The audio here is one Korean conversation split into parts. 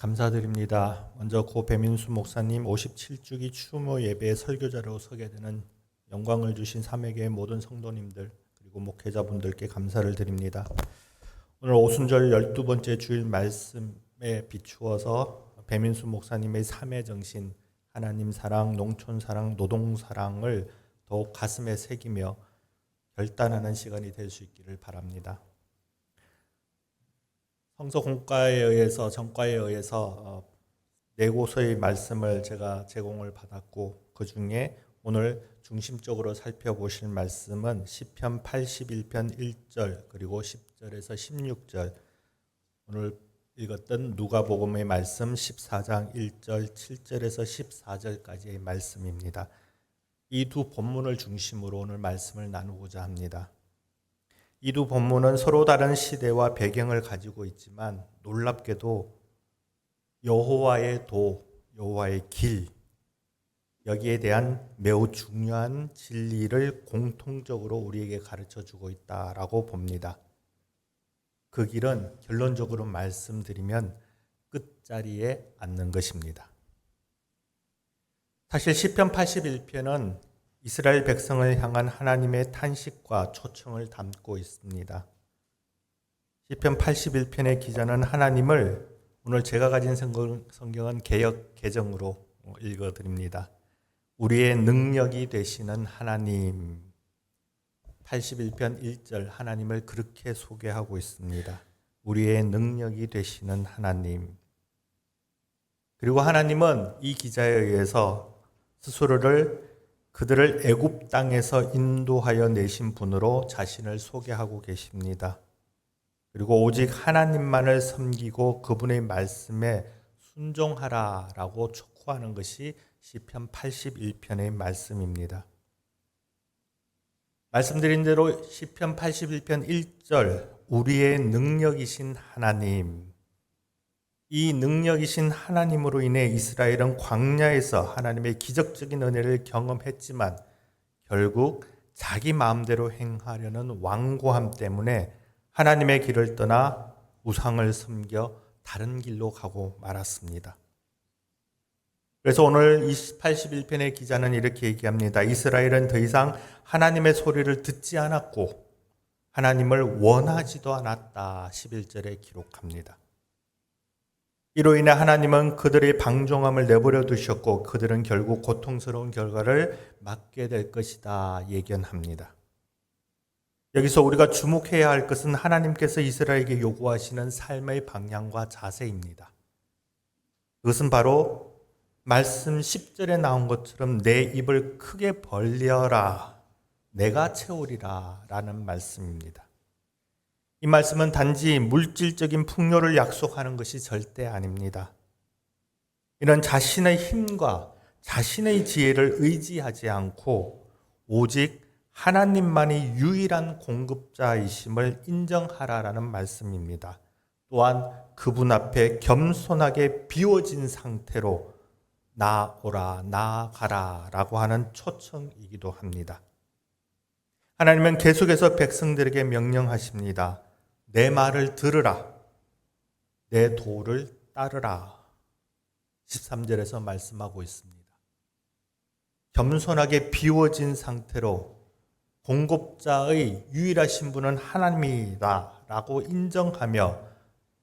감사드립니다. 먼저 고 배민수 목사님 57주기 추모 예배의 설교자로 서게 되는 영광을 주신 삼위교회 모든 성도님들 그리고 목회자분들께 감사를 드립니다. 오늘 오순절 12번째 주일 말씀에 비추어서 배민수 목사님의 삼위 정신, 하나님 사랑, 농촌 사랑, 노동 사랑을 더욱 가슴에 새기며 결단하는 시간이 될 수 있기를 바랍니다. 성서 공과에 의해서 전과에 의해서 네 곳의 말씀을 제가 제공을 받았고 그 중에 오늘 중심적으로 살펴보실 말씀은 시편 81편 1절 그리고 10절에서 16절, 오늘 읽었던 누가복음의 말씀 14장 1절 7절에서 14절까지의 말씀입니다. 이 두 본문을 중심으로 오늘 말씀을 나누고자 합니다. 이 두 본문은 서로 다른 시대와 배경을 가지고 있지만 놀랍게도 여호와의 도, 여호와의 길, 여기에 대한 매우 중요한 진리를 공통적으로 우리에게 가르쳐주고 있다라고 봅니다. 그 길은 결론적으로 말씀드리면 끝자리에 앉는 것입니다. 사실 시편 81편은 이스라엘 백성을 향한 하나님의 탄식과 초청을 담고 있습니다. 시편 81편의 기자는 하나님을, 오늘 제가 가진 성경은 개역 개정으로 읽어드립니다. 우리의 능력이 되시는 하나님, 81편 1절 하나님을 그렇게 소개하고 있습니다. 우리의 능력이 되시는 하나님. 그리고 하나님은 이 기자에 의해서 스스로를 그들을 애굽 땅에서 인도하여 내신 분으로 자신을 소개하고 계십니다. 그리고 오직 하나님만을 섬기고 그분의 말씀에 순종하라라고 촉구하는 것이 시편 81편의 말씀입니다. 말씀드린 대로 시편 81편 1절 우리의 능력이신 하나님, 이 능력이신 하나님으로 인해 이스라엘은 광야에서 하나님의 기적적인 은혜를 경험했지만 결국 자기 마음대로 행하려는 완고함 때문에 하나님의 길을 떠나 우상을 섬겨 다른 길로 가고 말았습니다. 그래서 오늘 81편의 기자는 이렇게 얘기합니다. 이스라엘은 더 이상 하나님의 소리를 듣지 않았고 하나님을 원하지도 않았다. 11절에 기록합니다. 이로 인해 하나님은 그들의 방종함을 내버려 두셨고 그들은 결국 고통스러운 결과를 맞게 될 것이다 예견합니다. 여기서 우리가 주목해야 할 것은 하나님께서 이스라엘에게 요구하시는 삶의 방향과 자세입니다. 그것은 바로 말씀 10절에 나온 것처럼 내 입을 크게 벌려라, 내가 채우리라 라는 말씀입니다. 이 말씀은 단지 물질적인 풍요를 약속하는 것이 절대 아닙니다. 이는 자신의 힘과 자신의 지혜를 의지하지 않고 오직 하나님만이 유일한 공급자이심을 인정하라라는 말씀입니다. 또한 그분 앞에 겸손하게 비워진 상태로 나오라, 나아가라 라고 하는 초청이기도 합니다. 하나님은 계속해서 백성들에게 명령하십니다. 내 말을 들으라, 내 도를 따르라. 13절에서 말씀하고 있습니다. 겸손하게 비워진 상태로 공급자의 유일하신 분은 하나님이다 라고 인정하며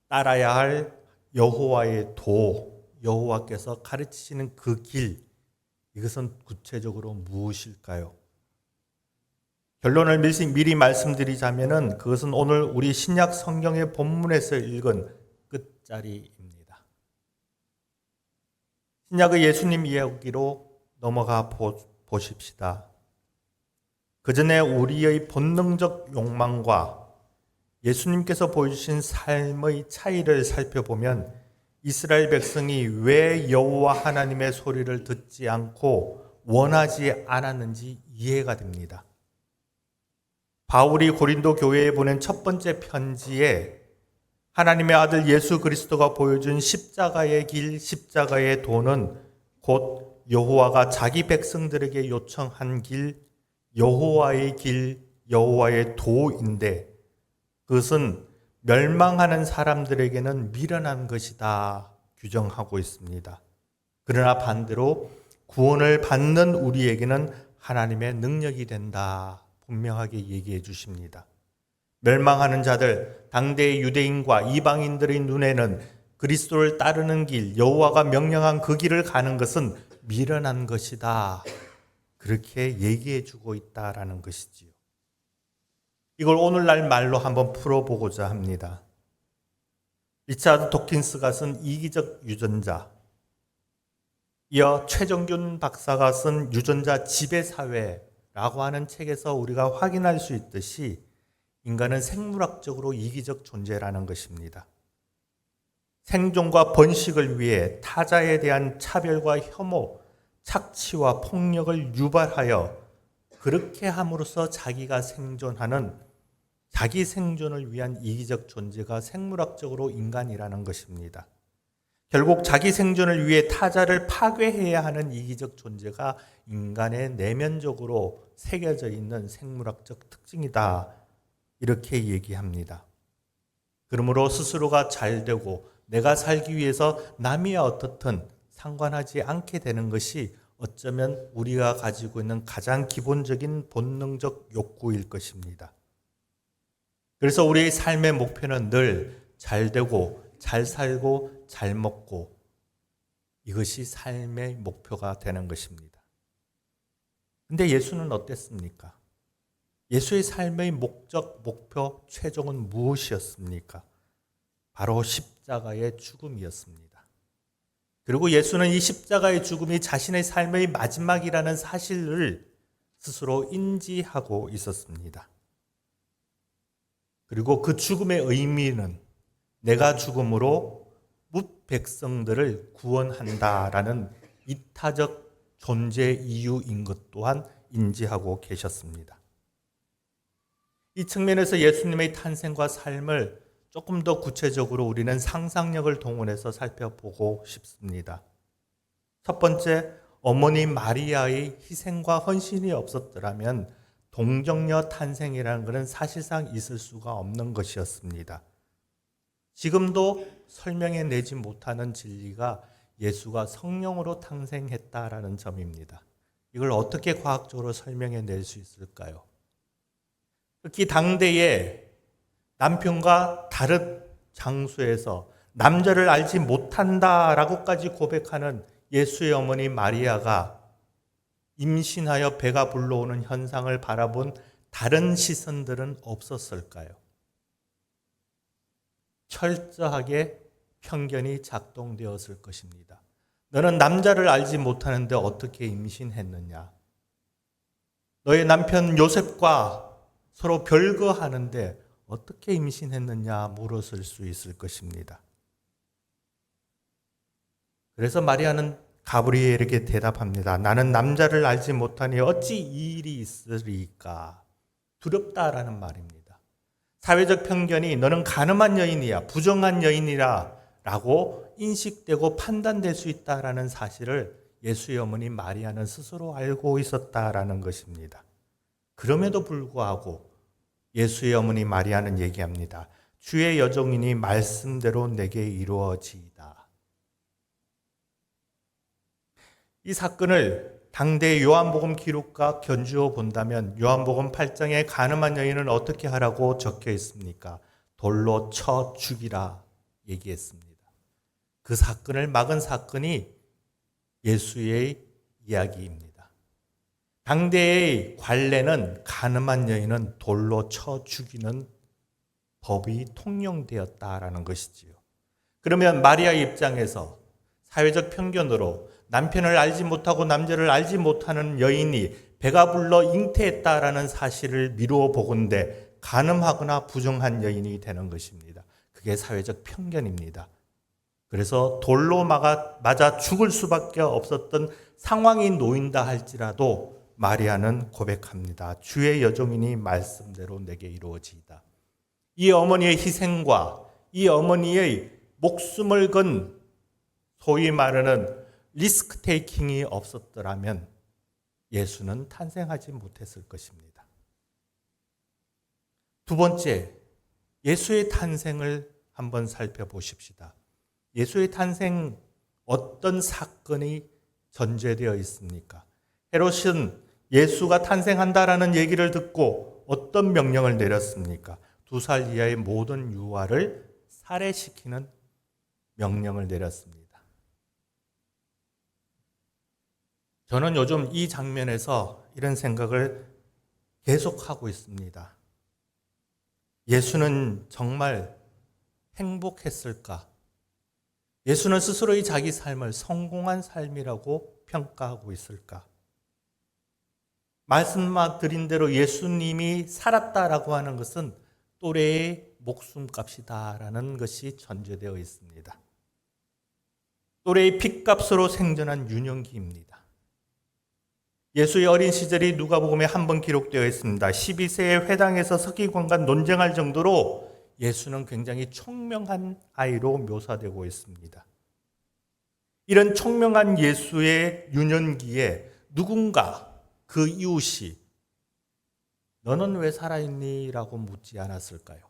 따라야 할 여호와의 도, 여호와께서 가르치시는 그 길, 이것은 구체적으로 무엇일까요? 결론을 미리 말씀드리자면 그것은 오늘 우리 신약 성경의 본문에서 읽은 끝자리입니다. 신약의 예수님 이야기로 넘어가 보십시다. 그 전에 우리의 본능적 욕망과 예수님께서 보여주신 삶의 차이를 살펴보면 이스라엘 백성이 왜 여호와 하나님의 소리를 듣지 않고 원하지 않았는지 이해가 됩니다. 바울이 고린도 교회에 보낸 첫 번째 편지에 하나님의 아들 예수 그리스도가 보여준 십자가의 길, 십자가의 도는 곧 여호와가 자기 백성들에게 요청한 길, 여호와의 길, 여호와의 도인데 그것은 멸망하는 사람들에게는 미련한 것이다 규정하고 있습니다. 그러나 반대로 구원을 받는 우리에게는 하나님의 능력이 된다. 분명하게 얘기해 주십니다. 멸망하는 자들, 당대의 유대인과 이방인들의 눈에는 그리스도를 따르는 길, 여호와가 명령한 그 길을 가는 것은 미련한 것이다. 그렇게 얘기해 주고 있다라는 것이지요. 이걸 오늘날 말로 한번 풀어보고자 합니다. 리차드 도킨스가 쓴 이기적 유전자, 이어 최정균 박사가 쓴 유전자 지배사회라고 하는 책에서 우리가 확인할 수 있듯이 인간은 생물학적으로 이기적 존재라는 것입니다. 생존과 번식을 위해 타자에 대한 차별과 혐오, 착취와 폭력을 유발하여 그렇게 함으로써 자기가 생존하는 자기 생존을 위한 이기적 존재가 생물학적으로 인간이라는 것입니다. 결국 자기 생존을 위해 타자를 파괴해야 하는 이기적 존재가 인간의 내면적으로 새겨져 있는 생물학적 특징이다. 이렇게 얘기합니다. 그러므로 스스로가 잘 되고 내가 살기 위해서 남이 어떻든 상관하지 않게 되는 것이 어쩌면 우리가 가지고 있는 가장 기본적인 본능적 욕구일 것입니다. 그래서 우리의 삶의 목표는 늘 잘 되고 잘 살고 잘 먹고 이것이 삶의 목표가 되는 것입니다. 근데 예수는 어땠습니까? 예수의 삶의 목적, 목표, 최종은 무엇이었습니까? 바로 십자가의 죽음이었습니다. 그리고 예수는 이 십자가의 죽음이 자신의 삶의 마지막이라는 사실을 스스로 인지하고 있었습니다. 그리고 그 죽음의 의미는 내가 죽음으로 뭇 백성들을 구원한다라는 이타적 존재 이유인 것 또한 인지하고 계셨습니다. 이 측면에서 예수님의 탄생과 삶을 조금 더 구체적으로 우리는 상상력을 동원해서 살펴보고 싶습니다. 첫 번째, 어머니 마리아의 희생과 헌신이 없었더라면 동정녀 탄생이라는 것은 사실상 있을 수가 없는 것이었습니다. 지금도 설명해 내지 못하는 진리가 예수가 성령으로 탄생했다라는 점입니다. 이걸 어떻게 과학적으로 설명해 낼 수 있을까요? 특히 당대에 남편과 다른 장소에서 남자를 알지 못한다라고까지 고백하는 예수의 어머니 마리아가 임신하여 배가 불러오는 현상을 바라본 다른 시선들은 없었을까요? 철저하게 편견이 작동되었을 것입니다. 너는 남자를 알지 못하는데 어떻게 임신했느냐? 너의 남편 요셉과 서로 별거하는데 어떻게 임신했느냐 물었을 수 있을 것입니다. 그래서 마리아는 가브리엘에게 대답합니다. 나는 남자를 알지 못하니 어찌 이 일이 있으리까? 두렵다라는 말입니다. 사회적 편견이 너는 가늠한 여인이야, 부정한 여인이라 라고 인식되고 판단될 수 있다라는 사실을 예수의 어머니 마리아는 스스로 알고 있었다라는 것입니다. 그럼에도 불구하고 예수의 어머니 마리아는 얘기합니다. 주의 여종이니 말씀대로 내게 이루어지이다. 이 사건을 당대의 요한복음 기록과 견주어 본다면 요한복음 8장에 가늠한 여인은 어떻게 하라고 적혀 있습니까? 돌로 쳐 죽이라 얘기했습니다. 그 사건을 막은 사건이 예수의 이야기입니다. 당대의 관례는 가늠한 여인은 돌로 쳐 죽이는 법이 통용되었다라는 것이지요. 그러면 마리아의 입장에서 사회적 편견으로 남편을 알지 못하고 남자를 알지 못하는 여인이 배가 불러 잉태했다라는 사실을 미루어 보건대 간음하거나 부정한 여인이 되는 것입니다. 그게 사회적 편견입니다. 그래서 돌로 맞아 죽을 수밖에 없었던 상황이 놓인다 할지라도 마리아는 고백합니다. 주의 여종이니 말씀대로 내게 이루어지이다. 이 어머니의 희생과 이 어머니의 목숨을 건 소위 말하는 리스크 테이킹이 없었더라면 예수는 탄생하지 못했을 것입니다. 두 번째, 예수의 탄생을 한번 살펴보십시다. 예수의 탄생 어떤 사건이 전제되어 있습니까? 헤롯은 예수가 탄생한다라는 얘기를 듣고 어떤 명령을 내렸습니까? 2살 이하의 모든 유아를 살해시키는 명령을 내렸습니다. 저는 요즘 이 장면에서 이런 생각을 계속하고 있습니다. 예수는 정말 행복했을까? 예수는 스스로의 자기 삶을 성공한 삶이라고 평가하고 있을까? 말씀드린 대로 예수님이 살았다라고 하는 것은 또래의 목숨값이다라는 것이 전제되어 있습니다. 또래의 핏값으로 생존한 유년기입니다. 예수의 어린 시절이 누가복음에 한 번 기록되어 있습니다. 12세의 회당에서 서기관과 논쟁할 정도로 예수는 굉장히 총명한 아이로 묘사되고 있습니다. 이런 총명한 예수의 유년기에 누군가 그 이웃이 너는 왜 살아있니? 라고 묻지 않았을까요?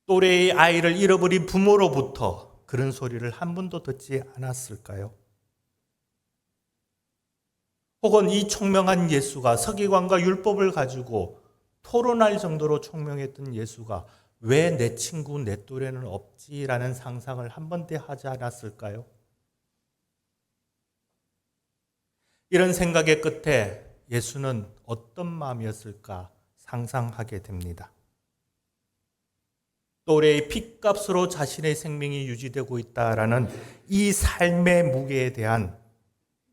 또래의 아이를 잃어버린 부모로부터 그런 소리를 한 번도 듣지 않았을까요? 혹은 이 총명한 예수가 서기관과 율법을 가지고 토론할 정도로 총명했던 예수가 왜 내 친구, 내 또래는 없지라는 상상을 한 번도 하지 않았을까요? 이런 생각의 끝에 예수는 어떤 마음이었을까 상상하게 됩니다. 또래의 핏값으로 자신의 생명이 유지되고 있다라는 이 삶의 무게에 대한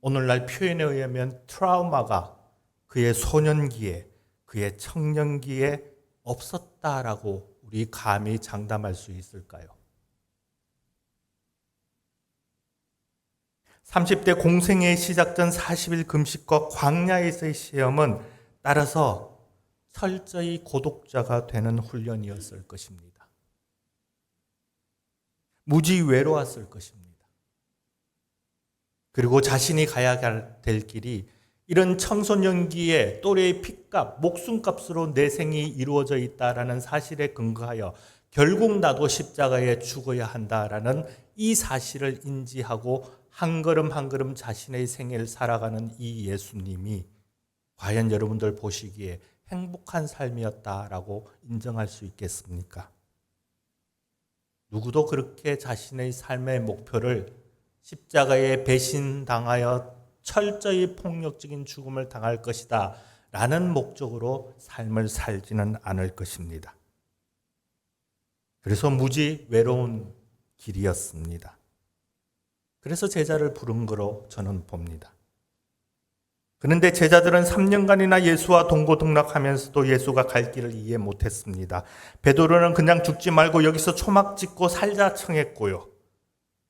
오늘날 표현에 의하면 트라우마가 그의 소년기에, 그의 청년기에 없었다라고 우리 감히 장담할 수 있을까요? 30대 공생의 시작 전 40일 금식과 광야에서의 시험은 따라서 철저히 고독자가 되는 훈련이었을 것입니다. 무지 외로웠을 것입니다. 그리고 자신이 가야 될 길이 이런 청소년기에 또래의 핏값, 목숨값으로 내 생이 이루어져 있다라는 사실에 근거하여 결국 나도 십자가에 죽어야 한다라는 이 사실을 인지하고 한 걸음 한 걸음 자신의 생애를 살아가는 이 예수님이 과연 여러분들 보시기에 행복한 삶이었다라고 인정할 수 있겠습니까? 누구도 그렇게 자신의 삶의 목표를 십자가에 배신당하여 철저히 폭력적인 죽음을 당할 것이다 라는 목적으로 삶을 살지는 않을 것입니다. 그래서 무지 외로운 길이었습니다. 그래서 제자를 부른 거로 저는 봅니다. 그런데 제자들은 3년간이나 예수와 동고동락하면서도 예수가 갈 길을 이해 못했습니다. 베드로는 그냥 죽지 말고 여기서 초막 짓고 살자 청했고요.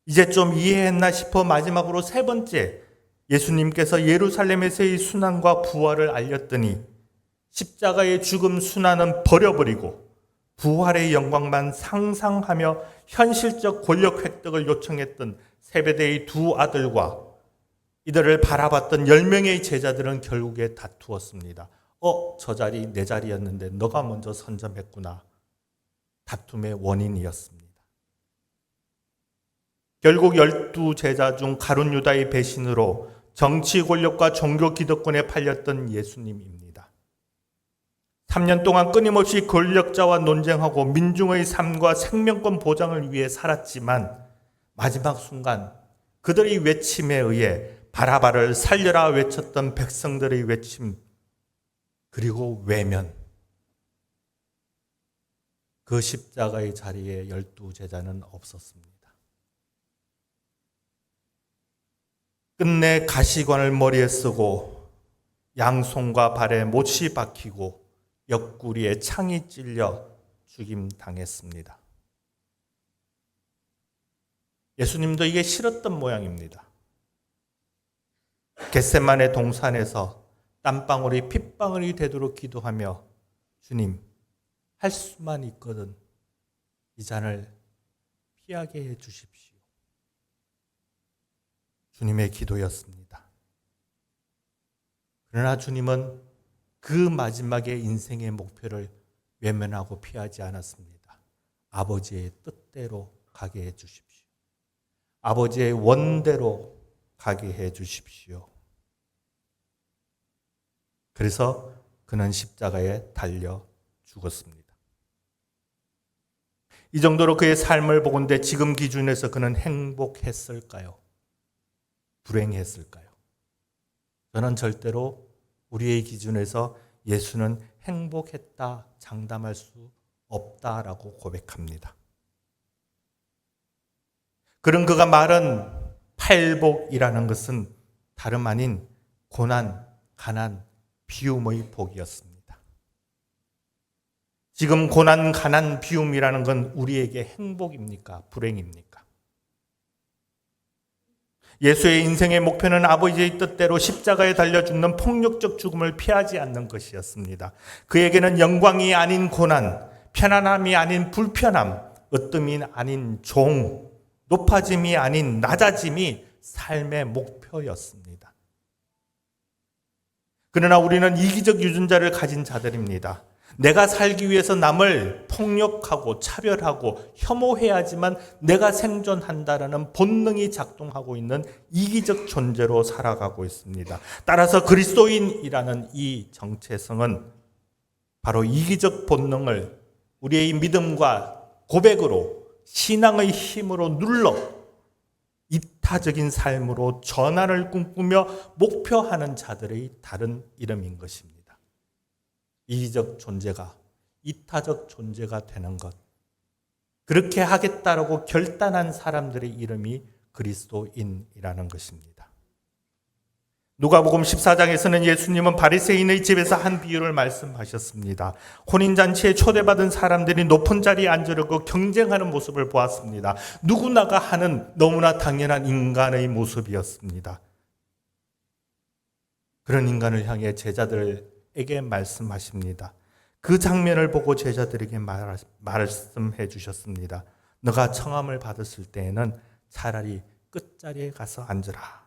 이제 좀 이해했나 싶어 마지막으로 세 번째 예수님께서 예루살렘에서의 순환과 부활을 알렸더니 십자가의 죽음 순환은 버려버리고 부활의 영광만 상상하며 현실적 권력 획득을 요청했던 세베대의 두 아들과 이들을 바라봤던 10명의 제자들은 결국에 다투었습니다. 저 자리 내 자리였는데 너가 먼저 선점했구나. 다툼의 원인이었습니다. 결국 12제자 중 가룟 유다의 배신으로 정치 권력과 종교 기득권에 팔렸던 예수님입니다. 3년 동안 끊임없이 권력자와 논쟁하고 민중의 삶과 생명권 보장을 위해 살았지만 마지막 순간 그들의 외침에 의해 바라바를 살려라 외쳤던 백성들의 외침 그리고 외면, 그 십자가의 자리에 12제자는 없었습니다. 끝내 가시관을 머리에 쓰고 양손과 발에 못이 박히고 옆구리에 창이 찔려 죽임당했습니다. 예수님도 이게 싫었던 모양입니다. 겟세마네 동산에서 땀방울이 핏방울이 되도록 기도하며 주님, 할 수만 있거든 이 잔을 피하게 해 주십시오. 주님의 기도였습니다. 그러나 주님은 그 마지막에 인생의 목표를 외면하고 피하지 않았습니다. 아버지의 뜻대로 가게 해 주십시오. 아버지의 원대로 가게 해 주십시오. 그래서 그는 십자가에 달려 죽었습니다. 이 정도로 그의 삶을 보건대 지금 기준에서 그는 행복했을까요? 불행했을까요? 저는 절대로 우리의 기준에서 예수는 행복했다 장담할 수 없다라고 고백합니다. 그런 그가 말한 팔복이라는 것은 다름 아닌 고난, 가난, 비움의 복이었습니다. 지금 고난, 가난, 비움이라는 건 우리에게 행복입니까? 불행입니까? 예수의 인생의 목표는 아버지의 뜻대로 십자가에 달려 죽는 폭력적 죽음을 피하지 않는 것이었습니다. 그에게는 영광이 아닌 고난, 편안함이 아닌 불편함, 으뜸이 아닌 종, 높아짐이 아닌 낮아짐이 삶의 목표였습니다. 그러나 우리는 이기적 유전자를 가진 자들입니다. 내가 살기 위해서 남을 폭력하고 차별하고 혐오해야지만 내가 생존한다라는 본능이 작동하고 있는 이기적 존재로 살아가고 있습니다. 따라서 그리스도인이라는 이 정체성은 바로 이기적 본능을 우리의 믿음과 고백으로 신앙의 힘으로 눌러 이타적인 삶으로 전환을 꿈꾸며 목표하는 자들의 다른 이름인 것입니다. 이기적 존재가 이타적 존재가 되는 것, 그렇게 하겠다라고 결단한 사람들의 이름이 그리스도인이라는 것입니다. 누가복음 14장에서는 예수님은 바리새인의 집에서 한 비유를 말씀하셨습니다. 혼인잔치에 초대받은 사람들이 높은 자리에 앉으려고 경쟁하는 모습을 보았습니다. 누구나가 하는 너무나 당연한 인간의 모습이었습니다. 그런 인간을 향해 제자들에게 말씀하십니다. 그 장면을 보고 제자들에게 말씀해 주셨습니다. 너가 청함을 받았을 때에는 차라리 끝자리에 가서 앉으라.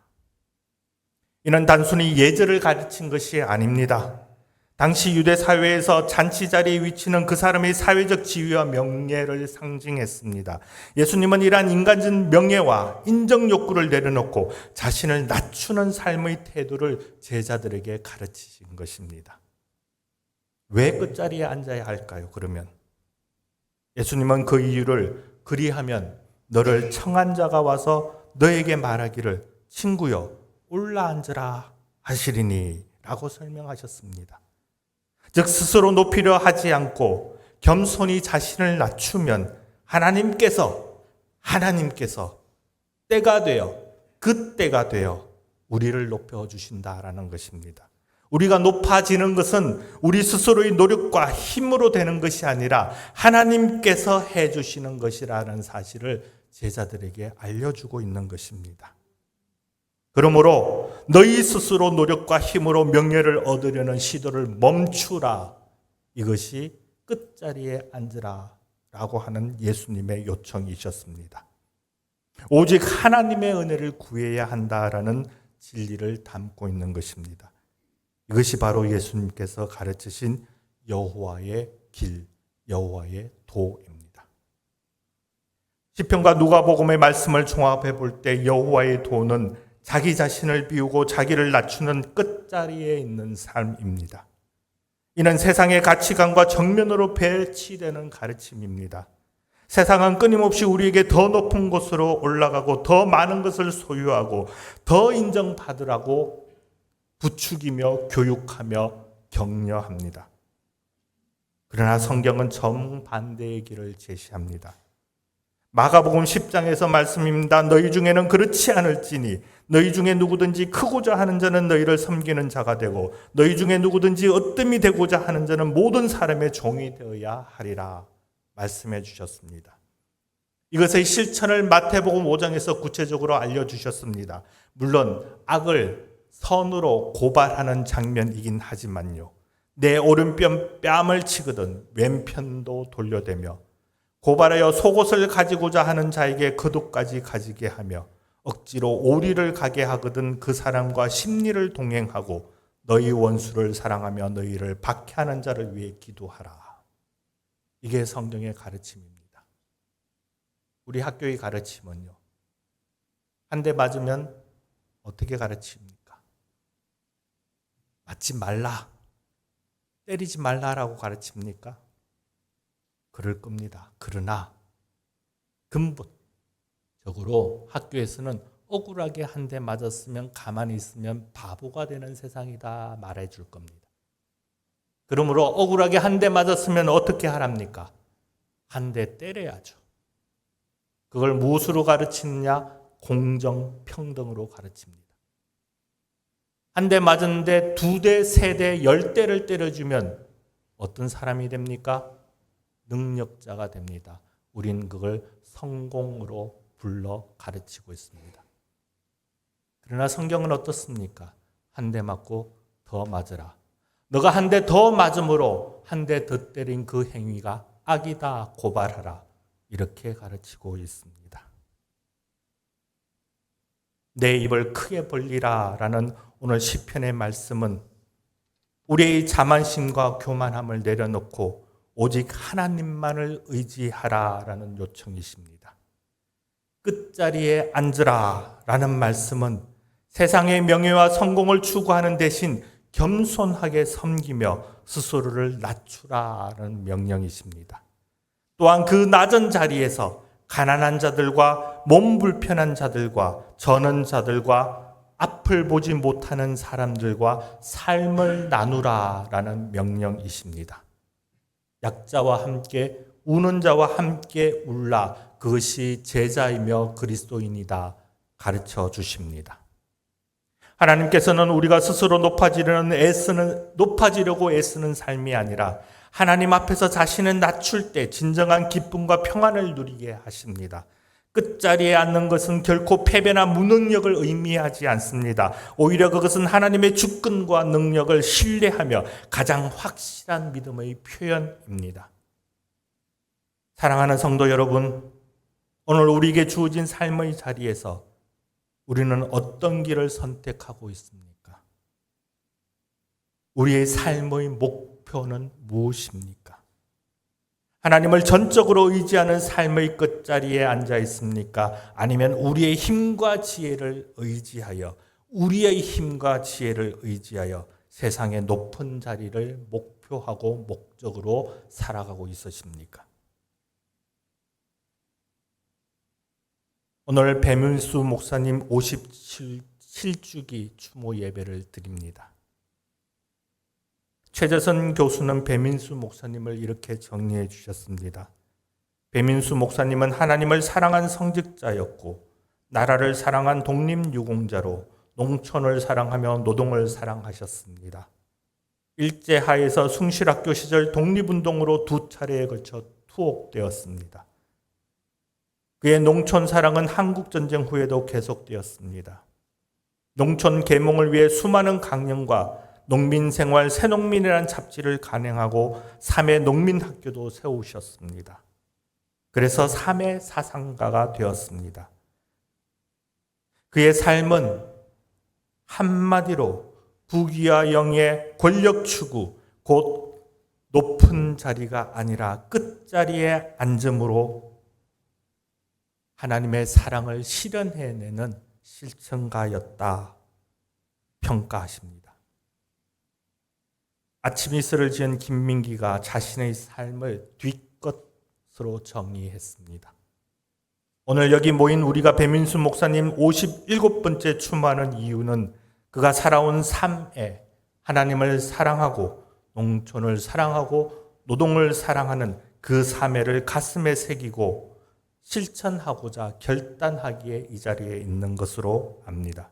이는 단순히 예절을 가르친 것이 아닙니다. 당시 유대 사회에서 잔치 자리의 위치는 그 사람의 사회적 지위와 명예를 상징했습니다. 예수님은 이러한 인간적 명예와 인정 욕구를 내려놓고 자신을 낮추는 삶의 태도를 제자들에게 가르치신 것입니다. 왜 끝자리에 앉아야 할까요? 그러면 예수님은 그 이유를 그리하면 너를 청한 자가 와서 너에게 말하기를 친구여 올라앉으라 하시리니 라고 설명하셨습니다. 즉 스스로 높이려 하지 않고 겸손히 자신을 낮추면 하나님께서 때가 되어 그때가 되어 우리를 높여주신다라는 것입니다. 우리가 높아지는 것은 우리 스스로의 노력과 힘으로 되는 것이 아니라 하나님께서 해주시는 것이라는 사실을 제자들에게 알려주고 있는 것입니다. 그러므로 너희 스스로 노력과 힘으로 명예를 얻으려는 시도를 멈추라. 이것이 끝자리에 앉으라 라고 하는 예수님의 요청이셨습니다. 오직 하나님의 은혜를 구해야 한다라는 진리를 담고 있는 것입니다. 이것이 바로 예수님께서 가르치신 여호와의 길, 여호와의 도입니다. 시편과 누가복음의 말씀을 종합해 볼 때 여호와의 도는 자기 자신을 비우고 자기를 낮추는 끝자리에 있는 삶입니다. 이는 세상의 가치관과 정면으로 배치되는 가르침입니다. 세상은 끊임없이 우리에게 더 높은 곳으로 올라가고 더 많은 것을 소유하고 더 인정받으라고 부추기며 교육하며 격려합니다. 그러나 성경은 정반대의 길을 제시합니다. 마가복음 10장에서 말씀입니다. 너희 중에는 그렇지 않을지니 너희 중에 누구든지 크고자 하는 자는 너희를 섬기는 자가 되고 너희 중에 누구든지 으뜸이 되고자 하는 자는 모든 사람의 종이 되어야 하리라 말씀해 주셨습니다. 이것의 실천을 마태복음 5장에서 구체적으로 알려주셨습니다. 물론 악을 선으로 고발하는 장면이긴 하지만요. 내 오른편 뺨을 치거든 왼편도 돌려대며 고발하여 속옷을 가지고자 하는 자에게 겉옷까지 가지게 하며 억지로 오리를 가게 하거든 그 사람과 심리를 동행하고 너희 원수를 사랑하며 너희를 박해하는 자를 위해 기도하라. 이게 성경의 가르침입니다. 우리 학교의 가르침은요. 한 대 맞으면 어떻게 가르칩니까? 맞지 말라, 때리지 말라라고 가르칩니까? 그럴 겁니다. 그러나 근본적으로 학교에서는 억울하게 한 대 맞았으면 가만히 있으면 바보가 되는 세상이다 말해줄 겁니다. 그러므로 억울하게 한 대 맞았으면 어떻게 하랍니까? 한 대 때려야죠. 그걸 무엇으로 가르치느냐? 공정평등으로 가르칩니다. 한 대 맞았는데 2대, 3대, 10대를 때려주면 어떤 사람이 됩니까? 능력자가 됩니다. 우린 그걸 성공으로 불러 가르치고 있습니다. 그러나 성경은 어떻습니까? 한 대 맞고 더 맞으라. 너가 한 대 더 맞음으로 한 대 더 때린 그 행위가 악이다 고발하라. 이렇게 가르치고 있습니다. 내 입을 크게 벌리라 라는 오늘 시편의 말씀은 우리의 자만심과 교만함을 내려놓고 오직 하나님만을 의지하라 라는 요청이십니다. 끝자리에 앉으라 라는 말씀은 세상의 명예와 성공을 추구하는 대신 겸손하게 섬기며 스스로를 낮추라는 명령이십니다. 또한 그 낮은 자리에서 가난한 자들과 몸 불편한 자들과 저는 자들과 앞을 보지 못하는 사람들과 삶을 나누라라는 명령이십니다. 약자와 함께 우는 자와 함께 울라. 그것이 제자이며 그리스도인이다 가르쳐 주십니다. 하나님께서는 우리가 스스로 높아지려고 애쓰는 삶이 아니라 하나님 앞에서 자신을 낮출 때 진정한 기쁨과 평안을 누리게 하십니다. 끝자리에 앉는 것은 결코 패배나 무능력을 의미하지 않습니다. 오히려 그것은 하나님의 주권과 능력을 신뢰하며 가장 확실한 믿음의 표현입니다. 사랑하는 성도 여러분, 오늘 우리에게 주어진 삶의 자리에서 우리는 어떤 길을 선택하고 있습니까? 우리의 삶의 목표는 무엇입니까? 하나님을 전적으로 의지하는 삶의 끝자리에 앉아 있습니까? 아니면 우리의 힘과 지혜를 의지하여 세상의 높은 자리를 목표하고 목적으로 살아가고 있으십니까? 오늘 배민수 목사님 57주기 추모 예배를 드립니다. 최재선 교수는 배민수 목사님을 이렇게 정리해 주셨습니다. 배민수 목사님은 하나님을 사랑한 성직자였고 나라를 사랑한 독립유공자로 농촌을 사랑하며 노동을 사랑하셨습니다. 일제하에서 숭실학교 시절 독립운동으로 2차례에 걸쳐 투옥되었습니다. 그의 농촌 사랑은 한국전쟁 후에도 계속되었습니다. 농촌 계몽을 위해 수많은 강령과 농민생활 새농민이라는 잡지를 간행하고 3회 농민학교도 세우셨습니다. 그래서 3회 사상가가 되었습니다. 그의 삶은 한마디로 부귀와 영예의 권력 추구, 곧 높은 자리가 아니라 끝자리에 앉음으로 하나님의 사랑을 실현해내는 실천가였다 평가하십니다. 아침 이슬을 지은 김민기가 자신의 삶을 뒷것으로 정의했습니다. 오늘 여기 모인 우리가 배민수 목사님 57번째 추모하는 이유는 그가 살아온 삶에 하나님을 사랑하고 농촌을 사랑하고 노동을 사랑하는 그 삶을 가슴에 새기고 실천하고자 결단하기에 이 자리에 있는 것으로 압니다.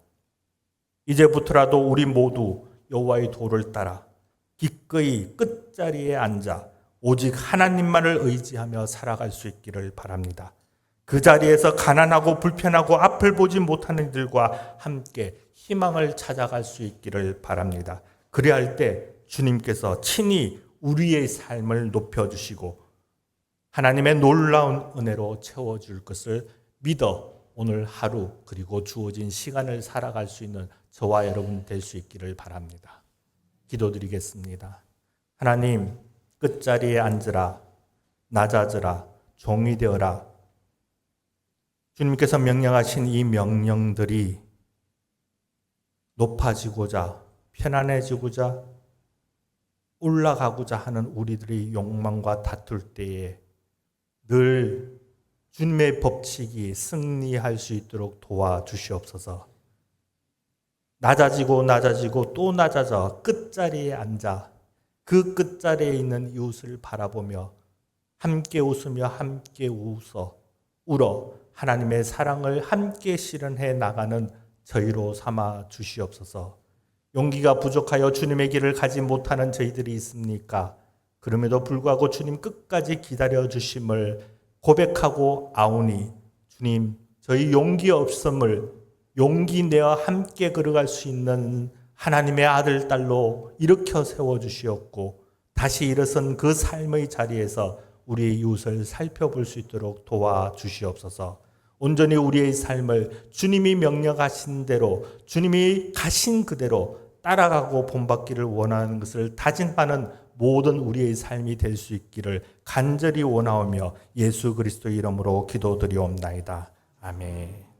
이제부터라도 우리 모두 여호와의 도를 따라 기꺼이 끝자리에 앉아 오직 하나님만을 의지하며 살아갈 수 있기를 바랍니다. 그 자리에서 가난하고 불편하고 앞을 보지 못하는 이들과 함께 희망을 찾아갈 수 있기를 바랍니다. 그래야 할 때 주님께서 친히 우리의 삶을 높여주시고 하나님의 놀라운 은혜로 채워줄 것을 믿어 오늘 하루 그리고 주어진 시간을 살아갈 수 있는 저와 여러분 될 수 있기를 바랍니다. 기도드리겠습니다. 하나님, 끝자리에 앉으라, 낮아져라, 종이 되어라. 주님께서 명령하신 이 명령들이 높아지고자, 편안해지고자, 올라가고자 하는 우리들의 욕망과 다툴 때에 늘 주님의 법칙이 승리할 수 있도록 도와주시옵소서. 낮아지고 또 낮아져 끝자리에 앉아 그 끝자리에 있는 이웃을 바라보며 함께 웃으며 함께 울어 하나님의 사랑을 함께 실현해 나가는 저희로 삼아 주시옵소서. 용기가 부족하여 주님의 길을 가지 못하는 저희들이 있습니까? 그럼에도 불구하고 주님 끝까지 기다려 주심을 고백하고 아오니 주님, 저희 용기 없음을 용기 내어 함께 걸어갈 수 있는 하나님의 아들, 딸로 일으켜 세워주시옵고 다시 일어선 그 삶의 자리에서 우리의 이웃을 살펴볼 수 있도록 도와주시옵소서. 온전히 우리의 삶을 주님이 명령하신 대로, 주님이 가신 그대로 따라가고 본받기를 원하는 것을 다짐하는 모든 우리의 삶이 될 수 있기를 간절히 원하오며 예수 그리스도의 이름으로 기도드리옵나이다. 아멘.